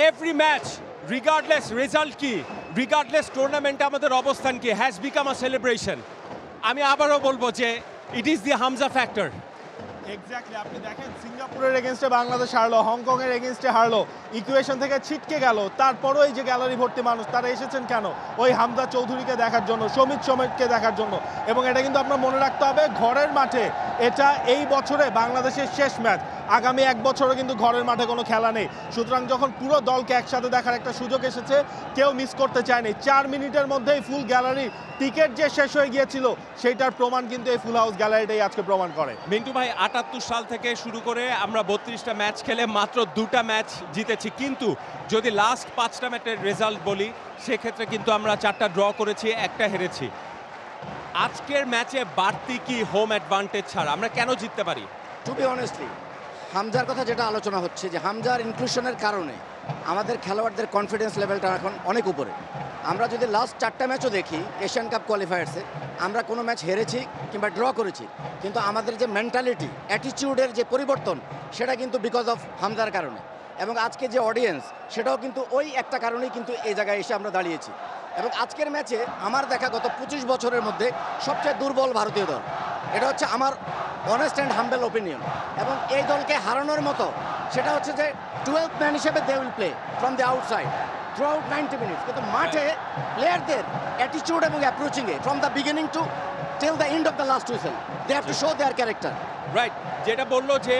Every match regardless result কি, regardless টুর্নামেন্টে আমাদের অবস্থান কি, হ্যাজ বিকাম আ সেলিব্রেশন। আমি আবারও বলবো যে it is the Hamza factor. Exactly, আপনি দেখেন সিঙ্গাপুরের এগেনস্টে বাংলাদেশ হারলো, হংকংয়ের এগেনস্টে হারলো, ইকুয়েশন থেকে ছিটকে গেল, তারপরও এই যে গ্যালারি ভর্তি মানুষ তারা এসেছেন কেন? ওই হামজা চৌধুরীকে দেখার জন্য, সমিতকে দেখার জন্য। এবং এটা কিন্তু আপনার মনে রাখতে হবে ঘরের মাঠে, এটা এই বছরে বাংলাদেশের শেষ ম্যাচ, আগামী এক বছরও কিন্তু ঘরের মাঠে কোনো খেলা নেই। সুতরাং যখন পুরো দলকে একসাথে দেখার একটা সুযোগ এসেছে, কেউ মিস করতে চায়নি। 4 মিনিটের মধ্যেই ফুল গ্যালারি টিকিট যে শেষ হয়ে গিয়েছিল সেইটার প্রমাণ কিন্তু এই ফুল হাউস গ্যালারিটাই আজকে প্রমাণ করে। মিন্টু ভাই, 78 সাল থেকে শুরু করে আমরা 32টা ম্যাচ খেলে মাত্র 2টা ম্যাচ জিতেছি, কিন্তু যদি লাস্ট 5টা ম্যাচের রেজাল্ট বলি সেক্ষেত্রে কিন্তু আমরা 4টা ড্র করেছি, একটা হেরেছি। আজকের ম্যাচে বাড়তি কি হোম অ্যাডভান্টেজ ছাড়া আমরা কেন জিততে পারি? টু বি অনেস্টলি, হামজার কথা যেটা আলোচনা হচ্ছে যে হামজার ইনক্লুশনের কারণে আমাদের খেলোয়াড়দের কনফিডেন্স লেভেলটা এখন অনেক উপরে। আমরা যদি লাস্ট 4টা ম্যাচও দেখি এশিয়ান কাপ কোয়ালিফায়ার্সে, আমরা কোনো ম্যাচ হেরেছি কিংবা ড্র করেছি, কিন্তু আমাদের যে মেন্টালিটি, অ্যাটিটিউডের যে পরিবর্তন, সেটা কিন্তু বিকজ অফ হামজার কারণে। এবং আজকে যে অডিয়েন্স, সেটাও কিন্তু ওই একটা কারণেই কিন্তু এই জায়গায় এসে আমরা দাঁড়িয়েছি। এবং আজকের ম্যাচে আমার দেখা গত 25 বছরের মধ্যে সবচেয়ে দুর্বল ভারতীয় দল, এটা হচ্ছে আমার অনেস্ট অ্যান্ড হাম্বেল ওপিনিয়ন। এবং এই দলকে হারানোর মতো সেটা হচ্ছে যে 12th ম্যান হিসেবে they will play from the outside throughout 90 minutes, কিন্তু মাঠে প্লেয়ারদের অ্যাটিটিউড এবং অ্যাপ্রোচিংয়ে from the beginning to till the end of the last whistle they have to show their character. Right, যেটা বললো যে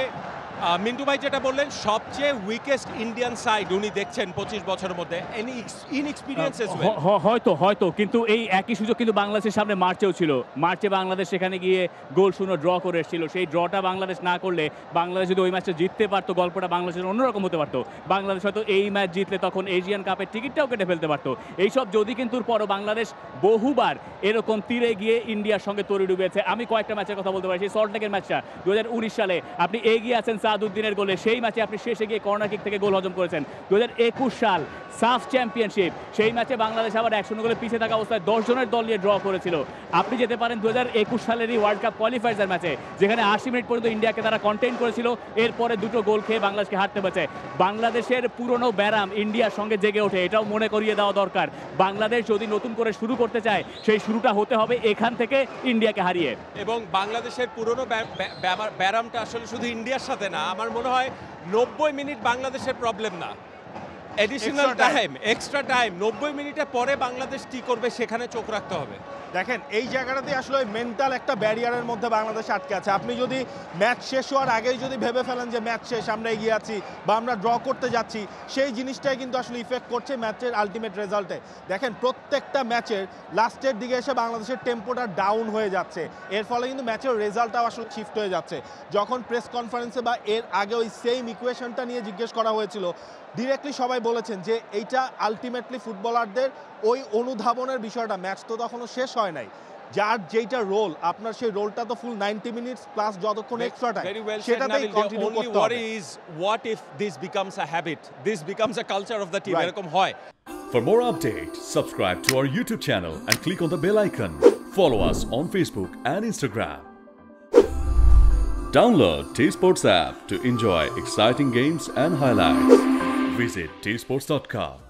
মিন্টু ভাই যেটা বললেন, সবচেয়ে উইকেস্ট ইন্ডিয়ান সাইড উনি দেখছেন 25 বছরের মধ্যে। এনি ইনএক্সপিরিয়েন্সেস হয়তো কিন্তু এই একই সুযোগ কিন্তু বাংলাদেশের সামনে মার্চেও ছিল। মার্চে বাংলাদেশ সেখানে গিয়ে গোল শূন্য ড্র করে এসেছিল। সেই ড্রটা বাংলাদেশ না করলে, বাংলাদেশ যদি ওই ম্যাচটা জিততে পারতো, গল্পটা বাংলাদেশের অন্যরকম হতে পারতো। বাংলাদেশ হয়তো এই ম্যাচ জিতলে তখন এশিয়ান কাপের টিকিটটাও কেটে ফেলতে পারতো। এইসব যদি কিন্তু পরও বাংলাদেশ বহুবার এরকম তীরে গিয়ে ইন্ডিয়ার সঙ্গে তরি ডুবেছে। আমি কয়েকটা ম্যাচের কথা বলতে পারি। সেই সল্টলেকের ম্যাচটা 2019 সালে আপনি এগিয়ে আছেন সাদউদ্দিনের গোলে, সেই ম্যাচে আপনি শেষে গিয়ে কর্নার কিক থেকে গোল হজম করেছেন। 2021 সাল সাফ চ্যাম্পিয়নশিপ, সেই ম্যাচে বাংলাদেশ আবার 1-0 গোলে পিছিয়ে থাকা অবস্থায় 10 জনের দল নিয়ে ড্র করেছিল। আপনি যেতে পারেন 2021 সালেরই ওয়ার্ল্ড কাপ কোয়ালিফায়ার্সের ম্যাচে, যেখানে 80 মিনিট পর্যন্ত ইন্ডিয়াকে তারা কন্টেইন করেছিল, এরপরে 2টো গোল খেয়ে বাংলাদেশকে হারতে হয়েছে। বাংলাদেশের পুরনো ব্যারাম ইন্ডিয়ার সঙ্গে জেগে ওঠে, এটাও মনে করিয়ে দেওয়া দরকার। বাংলাদেশ যদি নতুন করে শুরু করতে চায়, সেই শুরুটা হতে হবে এখান থেকে, ইন্ডিয়াকে হারিয়ে। এবং বাংলাদেশের পুরনো ব্যারামটা আসলে শুধু ইন্ডিয়ার সাথে না, আমার মনে হয় 90 মিনিট বাংলাদেশের প্রবলেম না, এডিশনাল টাইম, এক্সট্রা টাইম, 90 মিনিটের পরে বাংলাদেশ কি করবে সেখানে চোখ রাখতে হবে। দেখেন এই জায়গাটাতে আসলে মেন্টাল একটা ব্যারিয়ারের মধ্যে বাংলাদেশ আটকে আছে। আপনি যদি ম্যাচ শেষ হওয়ার আগেই যদি ভেবে ফেলেন যে ম্যাচ শেষ, আমরা এগিয়ে আছি বা আমরা ড্র করতে যাচ্ছি, সেই জিনিসটাই কিন্তু আসলে ইফেক্ট করছে ম্যাচের আলটিমেট রেজাল্টে। দেখেন প্রত্যেকটা ম্যাচের লাস্টের দিকে এসে বাংলাদেশের টেম্পোটা ডাউন হয়ে যাচ্ছে, এর ফলে কিন্তু ম্যাচের রেজাল্টটাও আসলে শিফট হয়ে যাচ্ছে। যখন প্রেস কনফারেন্সে বা এর আগে ওই সেম ইকুয়েশনটা নিয়ে জিজ্ঞেস করা হয়েছিল, ডিরেক্টলি সবাই বলেছেন যে এইটা আলটিমেটলি ফুটবলারদের ওই অনুধাবনের বিষয়টা, ম্যাচ তো তখনও শেষ হয় নাই, যার যেটা রোল, আপনার সেই রোলটা তো ফুল 90 মিনিটস প্লাস যতক্ষণ এক্সট্রা টাইম, সেটাতেই কন্টিনিউ করতে হবে। Worry is what if this becomes a habit, this becomes a culture of the team, এরকম হয়। For more updates, subscribe to our YouTube channel and click on the bell icon. Follow us on Facebook and Instagram. Download T-Sports app to enjoy exciting games and highlights. Visit tsports.com.